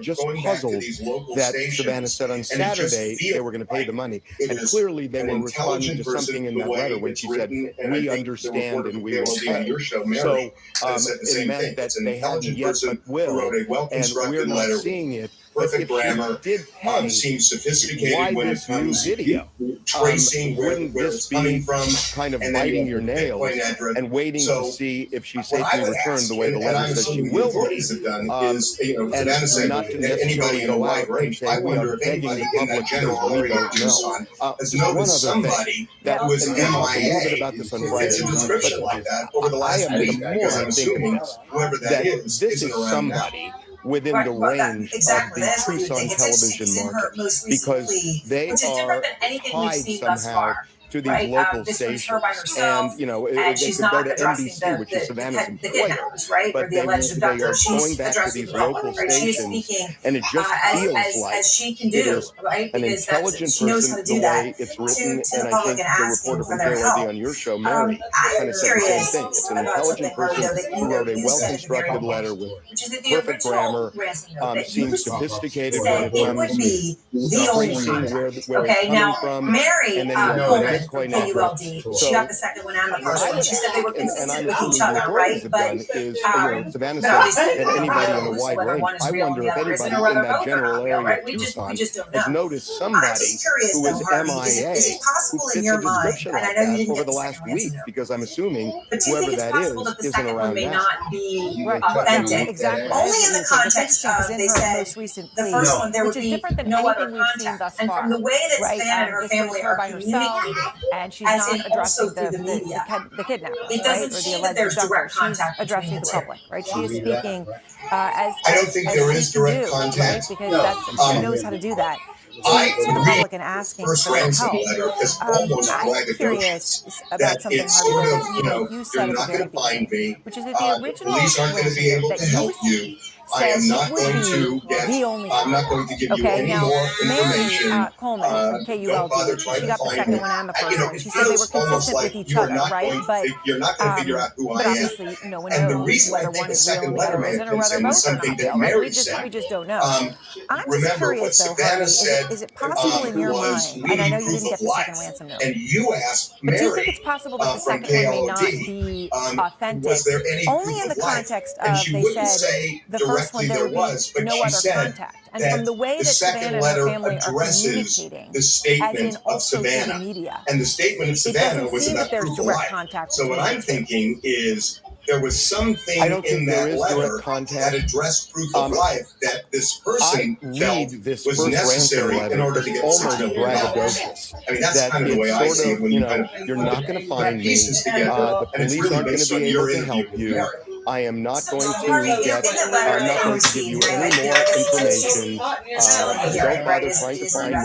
just puzzled that Savannah said on Saturday they were going to pay the money. And clearly they were responding to something in that letter when she said, we understand and we will pay. So it meant that they hadn't yet but will, and we're not seeing it. But if she did pay, seems sophisticated why this new video? Wouldn't this be kind of biting your nails and waiting to see if she safely returned the way the letter says she will be? And not to necessarily go out and say we are begging the public because we don't know. Just one other thing, that was, and we talked a little bit about this on Friday, but I am, the more I think of this, that this is somebody within the range of the Tucson television market, because they are tied somehow to these local stations, and you know they could go to NBC, which is Savannah's employer, but they are going back to these local stations, and it just feels like it is an intelligent person the way it's written. And I think the reporter from KLD on your show, Mary, kind of said the same thing. It's an intelligent person who wrote a well-constructed letter with perfect grammar, seems sophisticated when it comes to tracing where it's coming from, and then you know, KULD. She got the second one and the first one. She said they were consistent with each other, right? But Savannah said that anybody in a wide range. I wonder if anybody in that general area of Tucson has noticed somebody who is MIA, who fits a description like that over the last week, because I'm assuming whoever that isn't around now. Authentic. Exactly. Only in the context of, they said, the first one, there would be no other contact. And from the way that Savannah and her family are communicating, and she's not addressing the kidnappers, it doesn't seem that there's direct contact. She's addressing the public, right? She is speaking as I don't think there is direct contact, right? Because that's, she knows how to do that. To the public and asking for their help. I'm curious about something, Harvey, you said at the very beginning, which is that the original ransom note that you received says it would be the only one. I'm not going to give you any more information. Mary Coleman from KULD, she got the second one and the first one. She said they were consistent with each other, right? But you're not going to figure out who I am. Obviously, no one knows whether one is real and the other isn't, or whether both are not real. Right? We just don't know. I'm just curious, though, Harvey, is it possible in your mind, and I know you didn't get the second ransom note, and you asked but do you Mary, think it's possible that the second one may not be authentic? Only in the context of, they said, the first one there would be no other contact. And from the way that Savannah and her family are communicating, as in also to the media, and the statement of Savannah was about proof of life. Contact. So what I'm thinking is there was something in that letter that addressed proof of life that this person felt was necessary in order to get $6 million. I mean, that's kind of the way I see it when you kind of you're not going to find me. pieces together, The and it's police really aren't going based to on be able your to interview help with you. Mary. I am not going to give you any more information. Don't bother trying to find me.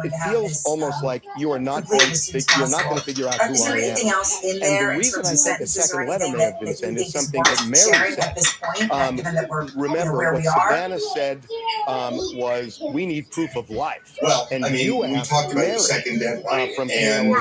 It feels almost like you are not going to figure out who I am. And the reason I think the second letter may have been sent is something that Mary said. Remember, what Savannah said was, we need proof of life. Well, and I mean, you we asked talked about Mary, the second deadline, from and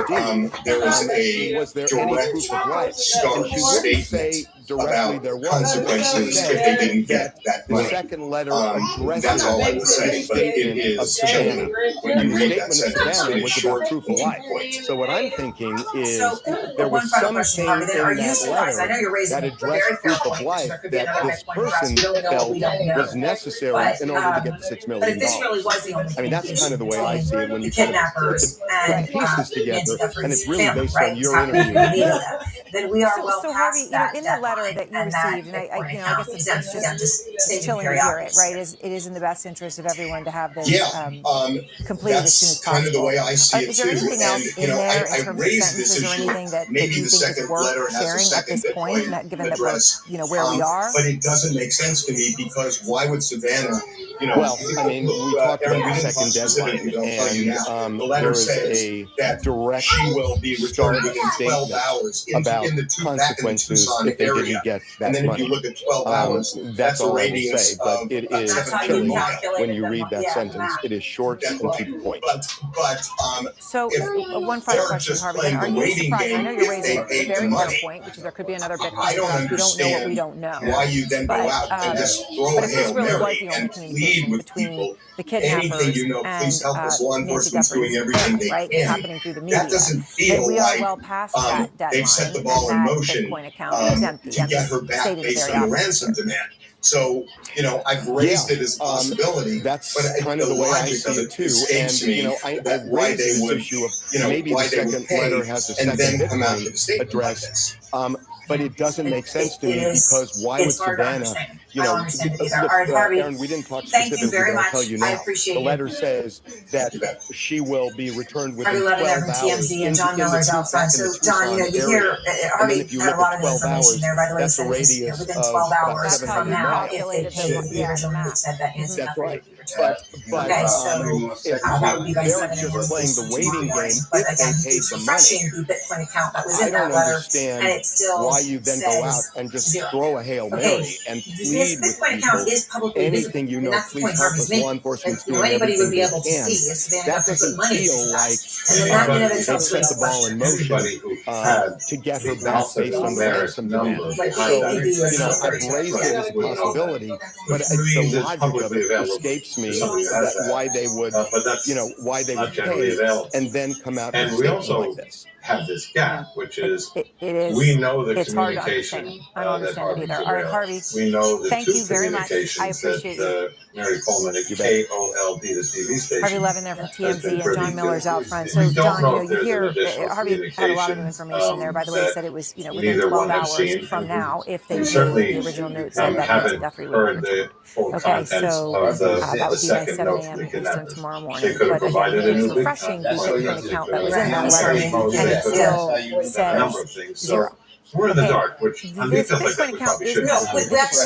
there was a was there any direct proof of life? stark And she wouldn't say statement directly about there was. consequences if they didn't get that The money. second letter That's all I would addresses the say, but it statement of is Savannah. chilling when And you the read that statement of sentence. Savannah It is was short about proof and of to the life. point. So what I'm thinking is So, there one was final something question, in Harvey, then. Are you that surprised? I know letter you're raising that a very addressed fair proof of point, life because there could be that another this big point for us. person We don't know what we felt don't know. was necessary But, in order to get the $6 but million. if this really was the only I mean, that's kind of the way I see it when the you kind of kidnappers put and pieces together, and it's really family, based right? on your Happening interview. in the media, then we are well so past Harvey, that in the letter that you received, and I guess it's chilling to hear it, right? It is in the best interest of everyone to have this completed as soon as that's kind of the possible. way I see it Is there too. anything else in there in terms of sentences or anything that you think is worth sharing at this point, given that we're, where we are? But it doesn't make sense to me, because why would Savannah, Well, I mean, we talked about the second deadline, and there is a direct she will be returned within 12 hours into about consequences if they didn't get that And then if money. you look at 12 hours, That's all I will radius say. But of it about is 700 chilling miles. when you read that sentence. It is short and to the point. So one they're final question, just Harvey. playing Then are the you waiting surprised? I game know you're if raising they a paid the very fair money. point, which is there could be another I Bitcoin don't address. We don't know what we don't understand know. why you then go out and just throw But a if this Hail really was Mary the only and plead communication with between people, the anything kidnappers you know, please and help us. Law Nancy enforcement's doing Guthrie everything family, they right? It's can. happening through the That media. doesn't Then feel we are like well past that they've set the deadline, ball and in that motion Bitcoin account is empty. to I'm get just her back stating it based very on the obvious ransom here. demand. So, I've raised it as a possibility. That's but kind of the way I logic see of it too. escapes And, me I that why raised they this would, issue of maybe the why they would second pay letter has a and second then come out Bitcoin with a statement like address. this. But it doesn't make sense to me because why would Savannah, look, Aaron, we didn't talk specifically, but I'll tell you now. The letter says that she will be returned within 12 hours in the back in the Tucson area. And then if you look at 12 hours, that's a radius of about That's how you 700 miles. calculated the math. That's right. But if they're just playing the waiting game, if they paid the money, I don't understand why you then go out and just throw a Hail Mary and plead with people. Anything you know, please help us. Law enforcement's doing everything they can. That doesn't feel like they've set the ball in motion to get her back based on the ransom demand. So, I've raised it as a possibility, but the logic of it escapes me that why they would, why they would pay and then come out with a And we statement also like this. have this gap, which is It is. we know the It's hard to communication understand. I don't that understand it Harvey's either. All right, aware of. Harvey. We know the Thank two you very much. I communications appreciate that Mary Coleman at You bet. KOLD, the TV station, Harvey Levin there from has been TMZ and privy John to. Miller's out front. We So, don't John, know if you there's an hear additional Harvey had a lot of new information there. By the way, he that said it was within neither 12 one have hours seen. from now if they We paid. certainly The original note said that Nancy haven't Guthrie would be heard the returned. full Okay, contents so of the that would be by second 7 note from a.m. the Eastern kidnappers. tomorrow They morning. could have But again, provided he a is new refreshing the Bitcoin. Bitcoin account that was in that They letter, could have and it still a number says of things. So zero. we're in the Okay, dark, which on this details like that Bitcoin we account probably is should publicly know. visible, and that's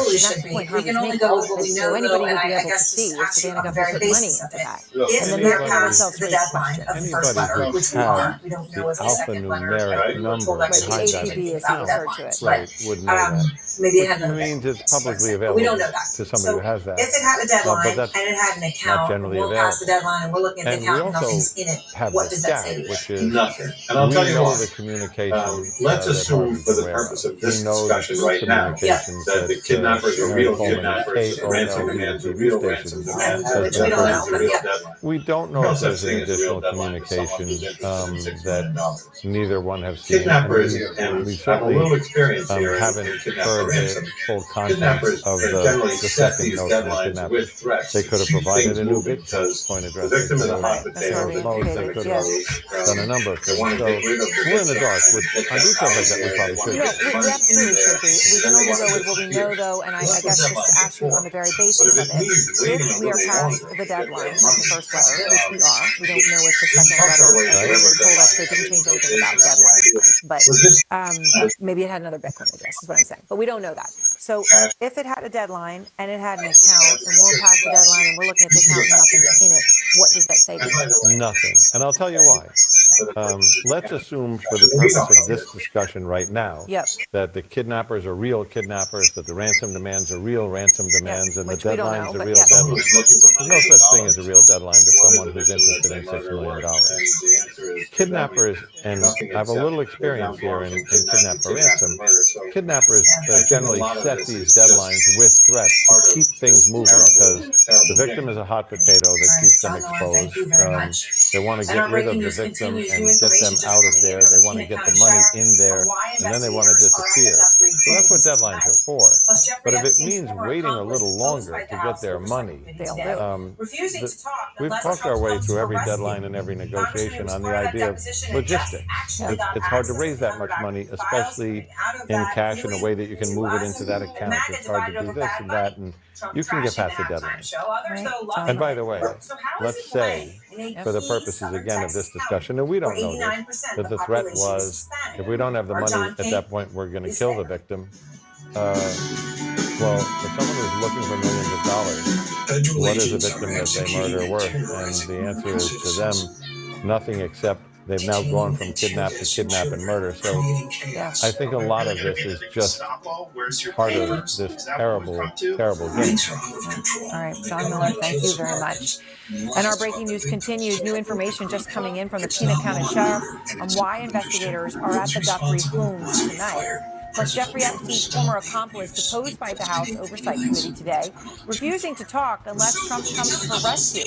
the point Harvey's making. So anybody would be able to see if Savannah Guthrie put money into that. And then that in itself raises questions. Anybody who had the alphanumeric number Right, the behind that APB as he account, referred to it. right, would know that. Which means it's publicly available to somebody who has that. If it had a deadline but that's and it had an not account, generally we're past the available. deadline and we're looking at the And we account and also nothing's in it. have What this does that gap, say to you? which is Nothing. And I'll we tell you know why. the communication Let's that assume Harvey's for the aware purpose of. of this We know discussion the right now communications that the kidnappers are Mary real Coleman at kidnappers, the ransom KOLD demands are TV real station ransom demands, has which and we been don't that know, is a but real yeah. deadline. We don't know No if such there's an thing as a real additional deadline for someone communication who's interested in $6 that million. neither one have seen. Kidnappers, We and I have a certainly little experience here haven't in kidnapper heard ransom. the full Kidnappers contents of generally the set second these note from the deadlines kidnappers. with threats They to could have keep provided things a new moving Bitcoin because address. the victim is a hot Right, that's potato already that needs to indicated, be yeah. exposed. Done a number of They things. want to So get rid of the we're in the victim dark. and get On that details like that, we out probably of there. should. No, They we want to get the money in absolutely there, should be. We and can then they only want go to with what we disappear. know, though, and I That's what guess just to deadlines ask you are on the very for. But basis if of it it, means waiting if a we are little past longer the to get deadline that of money, the first that's letter, their which we are, we don't know if the We can second talk letter, our way we through were the told us deadline it didn't change anything about negotiation. deadlines, but So this maybe it had another Bitcoin address, is what I'm saying. But we don't know that. So if it had a deadline and it had an account and we're past the deadline and we're looking at the account and nothing's in it, what does that say to you? Nothing. And I'll tell you why. Let's assume for the purpose of this discussion right now Yep. that the kidnappers are real kidnappers, that the ransom demands are real ransom demands, and the Which we don't deadline's know, a but real yeah. deadline. There's no such thing as a real deadline to someone who's interested in $6 million. Kidnappers, and I have a little experience here in kidnapper ransom, kidnappers generally set these deadlines with threats to keep things moving because the victim is a hot potato that keeps them exposed. They want to get rid of the victim and get them out of there. They want to get the money in there, and then they want to disappear. So that's what deadlines are for. But if it means waiting a little longer to get their money, we've talked our way through every deadline and every negotiation on the idea of logistics. It's hard to raise that much money, especially in cash in a way that you can move it into that account. It's hard to do this and that, and you can get past the deadline. Right. And by the way, let's say, for the purposes again of this discussion, and we don't know this, that the threat was, if we don't have the money at that point, we're going to kill the victim. Well, for someone who's looking for millions of dollars, what is a victim that they murder worth? And the answer is to them, nothing except they've now gone from kidnap to kidnap and murder. So Yeah. I think a lot of this is just part of this terrible, terrible game. All right, John Miller, thank you very much. And our breaking news continues. New information just coming in from the Pima County Sheriff on why investigators are at the Guthrie homes tonight. Plus, Jeffrey Epstein's former accomplice deposed by the House Oversight Committee today, refusing to talk unless Trump comes to her rescue.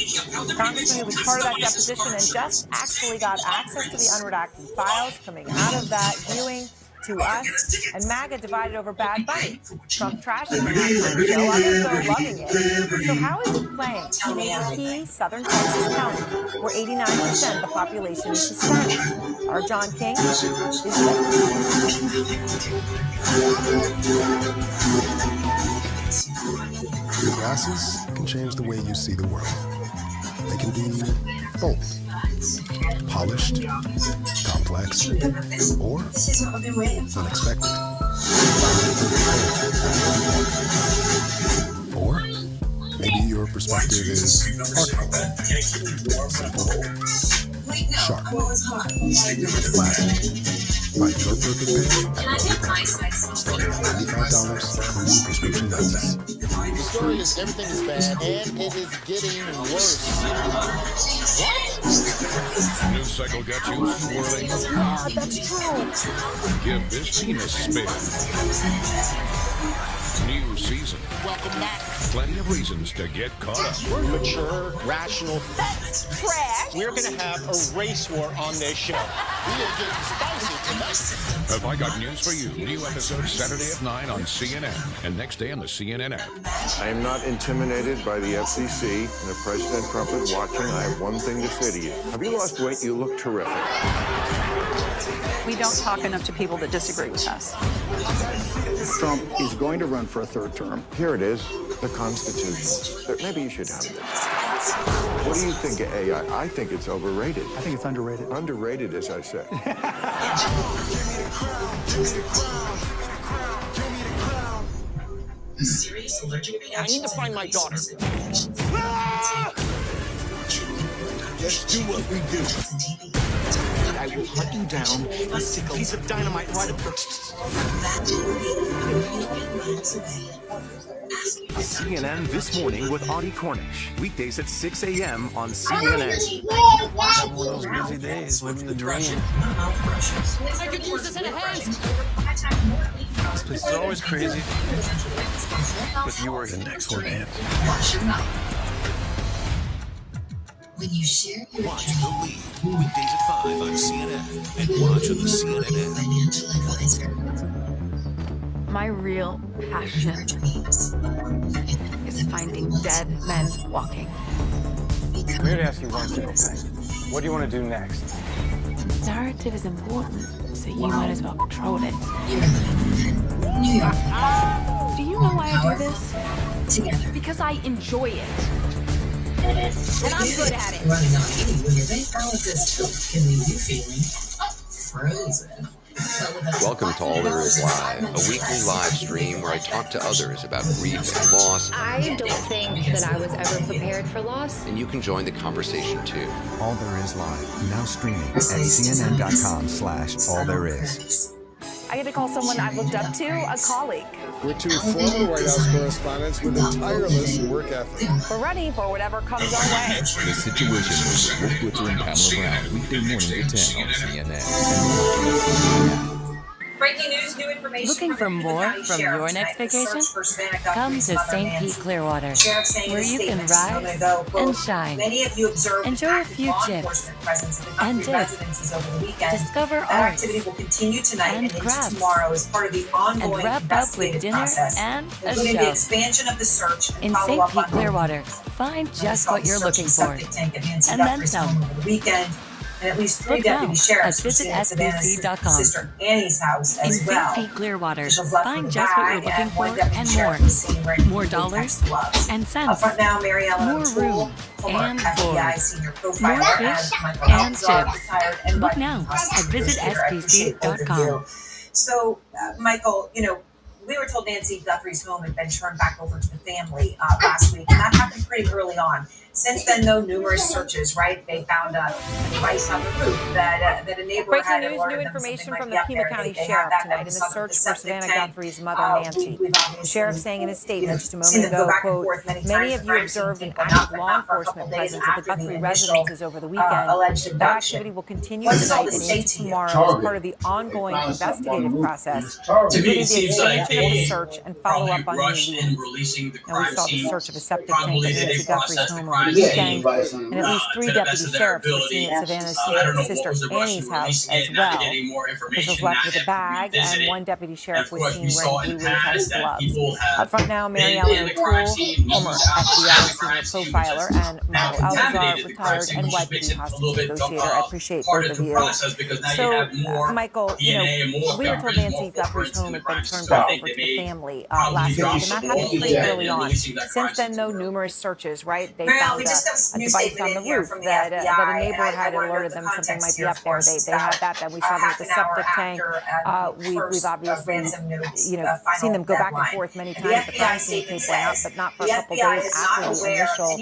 The congressman who was part of that deposition and just actually got access to the unredacted files coming out of that viewing to us, and MAGA divided over Bad Bunny. Trump trashing the halftime show, others though loving it. So how is it playing in a key southern Texas county where 89% of the population is Hispanic? Our John King is there. Your glasses can change the way you see the world. They can be bold, polished, complex, or unexpected. Or maybe your perspective is artful, simple, sharp, classic. Find your perfect pair at Lowe's, starting at $95, including prescription lenses. The story is everything is bad, and it is getting worse. What? News cycle got you swirling. Ah, that's true. Give this team a spin. New season. Welcome back. Plenty of reasons to get caught up. We're mature, rational. That's trash. We're going to have a race war on this show. We're going to get spicy tonight. Have I got news for you? New episode Saturday at 9 on CNN and next day on the CNN app. I am not intimidated by the FCC, and if President Trump is watching, I have one thing to say to you. Have you lost weight? You look terrific. We don't talk enough to people that disagree with us. Trump is going to run for a third term. Here it is, the Constitution. Maybe you should have this. What do you think of AI? I think it's overrated. I think it's underrated. Underrated, as I said. Serious allergic reaction. I need to find my daughter. Let's do what we do. I will hunt you down and stick a piece of dynamite right up your... CNN This Morning with Audie Cornish. Weekdays at 6 a.m. on CNN. One of those busy days, living the dream. I could use this in a hand. This place is always crazy. But you are the next one in. When you share your Watch The Lead. Weekdays at 5 on CNN. And watch on the CNN app. financial advisor. My real passion is finding dead men walking. I'm here to ask you one simple thing. What do you want to do next? Narrative is important, so you might as well control it. New York. Do you know why I do this? Together. Because I enjoy it. And I'm good at it. Running on E when your bank balance is can leave you feeling frozen. Welcome to All There Is Live, a weekly live stream where I talk to others about grief and loss. I don't think that I was ever prepared for loss. And you can join the conversation too. All There Is Live. Now streaming at CNN.com/allthereis. I get to call someone I've looked up to a colleague. We're two former White House correspondents with a tireless work ethic. We're ready for whatever comes our way. The Situation with Wolf Blitzer and Pamela Brown. Weekday mornings at 10 on CNN. Breaking news, new information. Looking for more from your next vacation? Come to St. Pete Clearwater, where you can rise and shine. Enjoy a few chips and dip. Discover art and crafts. And wrap up with dinner and a show. In St. Pete Clearwater, find just what you're looking for. And then some. And at least 3 Look now deputy at sheriffs were seen at Savannah's visitsbc.com. sister Annie's house In as St. well. Pete Clearwater, Officials left find with a just what bag, you're looking and one for deputy and sheriff more. was seen wearing More blue dollars texas gloves. and Up cents. front now, Mary Ellen More O'Toole, room former and FBI board. senior More profiler, fish and Michael and Alcazar, chips. retired and Book writing now prosecutor at visit here at SPC.com. Oakville. So, Michael, we were told Nancy Guthrie's home had been turned back over to the family last week, and that happened pretty early on. Since then, though, numerous searches, right? They found a device on the roof that a neighbor Breaking had news, alerted new them information something from might the be Pima up there. County They have Sheriff that tonight in the was up search the for septic Savannah tank. Guthrie's mother, Nancy. We've The sheriff obviously, saying in a statement just a moment seen them go ago, back and quote, forth many many times. of The you crime scene observed an pick went active up, but law not for a couple enforcement days presence at the after the Guthrie initial residences over the weekend. alleged That abduction. activity will continue What does all tonight this and say into to you? tomorrow as part of the ongoing investigative process, including the expansion of the search and follow-up on new leads. Now, we saw the search of a septic tank at Nancy Guthrie's home over the weekend, and at least 3 deputy sheriffs were seen at Savannah's sister Annie's house as well. Officials left with a bag, and 1 deputy sheriff was seen wearing blue latex gloves. Up front now, Mary Ellen O'Toole, former FBI senior profiler, and Michael Alcazar, retired NYPD hostage negotiator. I appreciate both of you. So, Michael, you know, we were told Nancy Guthrie's home had been turned back over to the family last week, and that happened pretty early on. Since then, though, numerous searches, right? They found a device on the roof that a neighbor had alerted them something might be up there. They had that. Then we saw them at the septic tank. We've obviously, you know, seen them go back and forth many times. The crime scene tape went up, but not for a couple days after the initial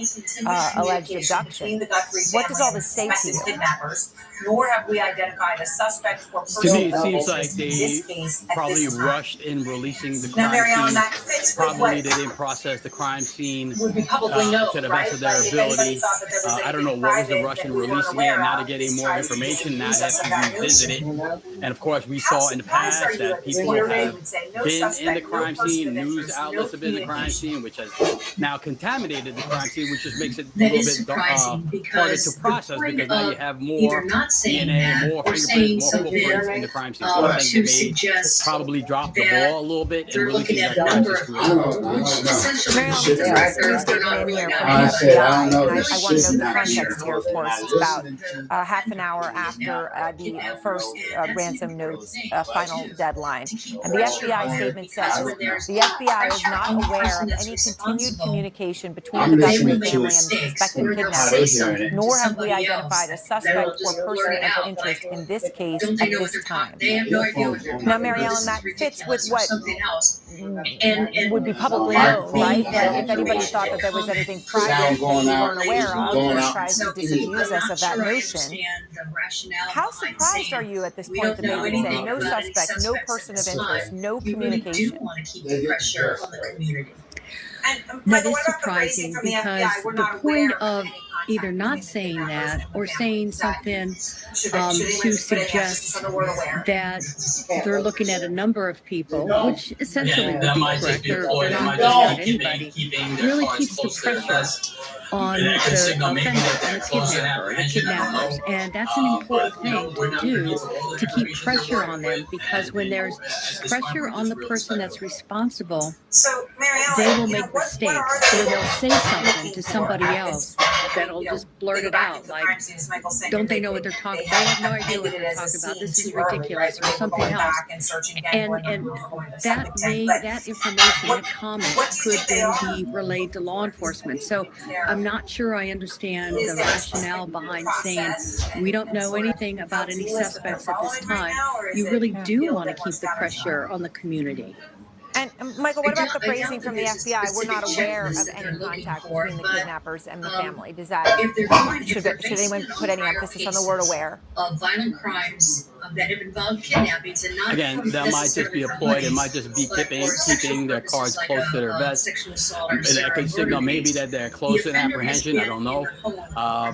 alleged abduction. What does all this say to you? Nor have we identified a suspect or person. To me, it seems like they probably rushed in releasing the crime scene. Probably they didn't process the crime scene to the best of their ability. I don't know what was the rush in releasing it. Now they're getting more information. Now they have to revisit it. And of course, we saw in the past that people have been in the crime scene. News outlets have been in the crime scene, which has now contaminated the crime scene, which just makes it a little bit harder to process because now you have more DNA, more fingerprints, more footprints in the crime scene. So I think they probably dropped the ball a little bit in releasing that crime scene. Mary Ellen, just a new statement in here from the FBI. I want to know the context here, of course. It's about half an hour after the first ransom note's final deadline. And the FBI statement says, the FBI is not aware of any continued communication between the Guthrie family and the suspected kidnappers, nor have we identified a suspect or person of interest in this case at this time. Now, Mary Ellen, that fits with what would be publicly known, right? That if anybody thought that there was anything private that we weren't aware of, this tries to disabuse us of that notion. How surprised are you at this point that they would say no suspect, no person of interest, no communication? That is surprising because the point of either not saying that or saying something to suggest that they're looking at a number of people, which essentially would be correct. They're not looking at anybody. Really keeps the pressure on the offender, on the kidnappers. And that's an important thing to do, to keep pressure on them, because when there's pressure on the person that's responsible, they will make mistakes, or they'll say something to somebody else that'll just blurt it out, like, don't they know what they're talking about? They have no idea what they're talking about. This is ridiculous, or something else. And that information, that comment, could then be relayed to law enforcement. So I'm not sure I understand the rationale behind saying we don't know anything about any suspects at this time. You really do want to keep the pressure on the community. And Michael, what about the phrasing from the FBI? We're not aware of any contact between the kidnappers and the family. Does that should anyone put any emphasis on the word aware? Of violent crimes that have involved kidnappings and not again, that might just be a ploy. It might just be keeping their cards close to their vest. That could signal maybe that they're close in apprehension. I don't know,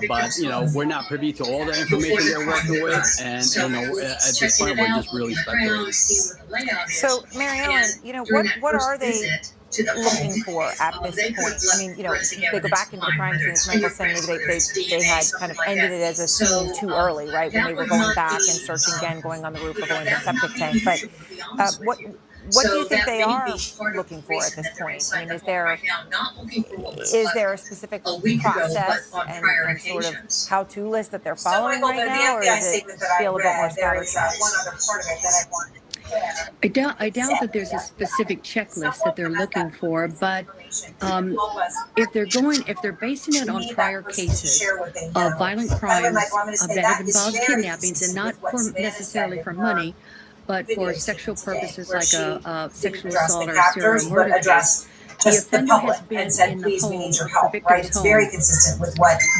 but you know, we're not privy to all the information they're working with, and you know, at this point, we're just really speculating. So, Mary Ellen, you know, what are they looking for at this point? I mean, you know, they go back into the crime scene, as Michael's saying, maybe they had kind of ended it as a scene too early, right? When they were going back and searching again, going on the roof or going to the septic tank. But what do you think they are looking for at this point? I mean, is there a specific process and sort of how-to list that they're following right now, or does it feel a bit more scattershot? I doubt that there's a specific checklist that they're looking for, but if they're basing it on prior cases of violent crimes that have involved kidnappings, and not necessarily for money, but for sexual purposes like a sexual assault or a serial murder case, offender has been in the home, the victim's home,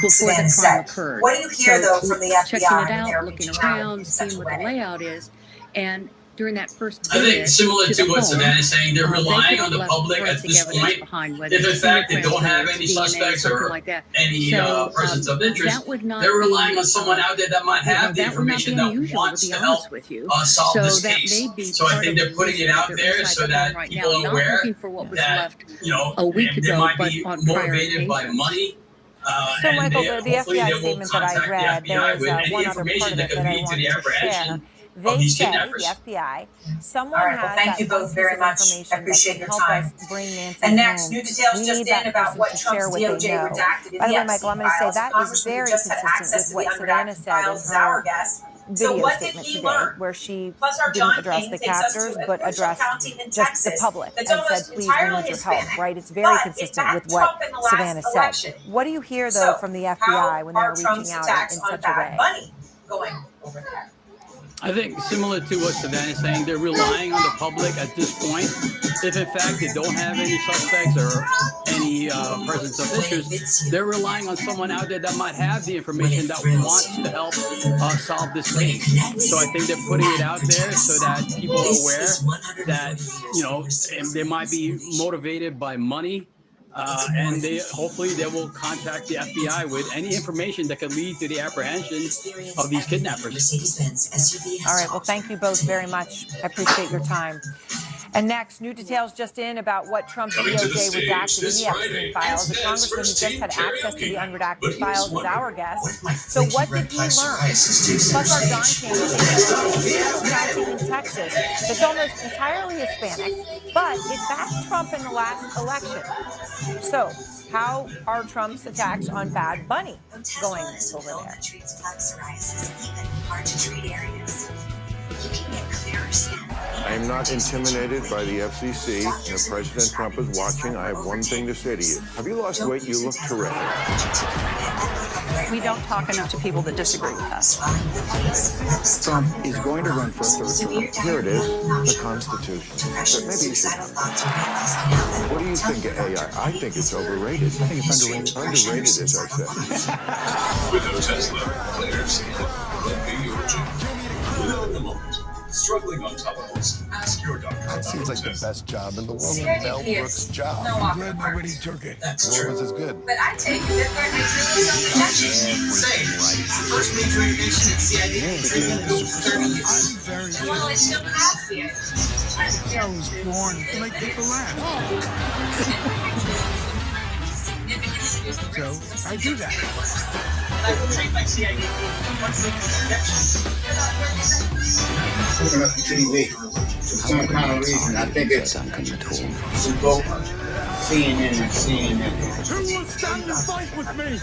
before the crime occurred. What do you hear, though, from the FBI checking it when they're out, looking reaching out around, in such seeing a what the way? layout is, and during that first I visit think similar to the what home, Savannah is saying, they're they relying could on have the left public at forensic this evidence point. behind, whether If in it's fact they fingerprints, don't whether have it's any DNA, suspects something or like that. any So persons of interest, that would not they're relying be, on someone out there that might have the that would not be information that unusual, to wants be to help honest with you. solve So this that case. may be So I part think of they're the putting reason it that out they're there inside so the home that right people now, are not aware looking for what was that, left you know, a week they ago, might but be on prior motivated by occasions. money. So, And Michael, the hopefully FBI they will statement that I contact read, the there FBI is with any one other part information of that it could that I lead to wanted the to share. apprehension of They these say, kidnappers. the FBI, someone All right, well, has thank that you one both piece very of much. information I appreciate that your can help time. us bring Nancy And next, home. new details We just need in that about person what to Trump's share what they DOJ know. redacted in By the the way, Michael, Epstein I'm going to say files. The that is congressman very just had consistent access with to what the Savannah unredacted said in files as our her guest. So video what did statement he today, learn? where she Plus, our didn't John address King the takes us to captors, a but crucial addressed county in just the Texas public that's and almost said, please, we entirely need your help, Hispanic. right? It's very But it consistent with backed what Trump in the last Savannah said. election. What do you hear, though, So, from the how FBI when are they're Trump's reaching out attacks in on such a Bad way? Bunny going over there? I think similar to what Savannah is saying, they're relying on the public at this point. If in fact they don't have any suspects or any persons of interest, they're relying on someone out there that might have the information that wants to help solve this case. So I think they're putting it out there so that people are aware that, you know, they might be motivated by money. And hopefully they will contact the FBI with any information that could lead to the apprehension of these kidnappers. All right. Well, thank you both very much. I appreciate your time. And next, new details just in about what Trump's DOJ redacted in the Epstein files. The congressman who just had access to the unredacted files is our guest. So what did he learn? Plus, our John King takes us to a crucial county in Texas that's almost entirely Hispanic, but it backed Trump in the last election. So how are Trump's attacks on Bad Bunny going over there? I am not intimidated by the FCC, and if President Trump is watching, I have one thing to say to you. Have you lost weight? You look terrific. We don't talk enough to people that disagree with us. Trump is going to run for a third term. Here it is, the Constitution. But maybe you should have it. What do you think of AI? I think it's overrated. I think it's underrated. Underrated, as I said. With no Tesla, players could be your gym. Without at the moment. Struggling on topicals? Ask your doctor. That seems like the best job in the world. Mel Brooks' job. No, I'm glad nobody took it. That's true. Was as good. But I take it that they're First major innovation at CID. Well, it's still coffee. I was born to make people laugh. So I do that. I will treat my CID. Looking at the TV for some kind of reason. I think it's both CNN and CNN. Who will stand and fight with me?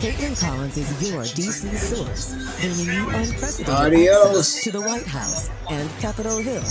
Caitlin Collins is your DC source, bringing you unprecedented Adios. access to the White House and Capitol Hill.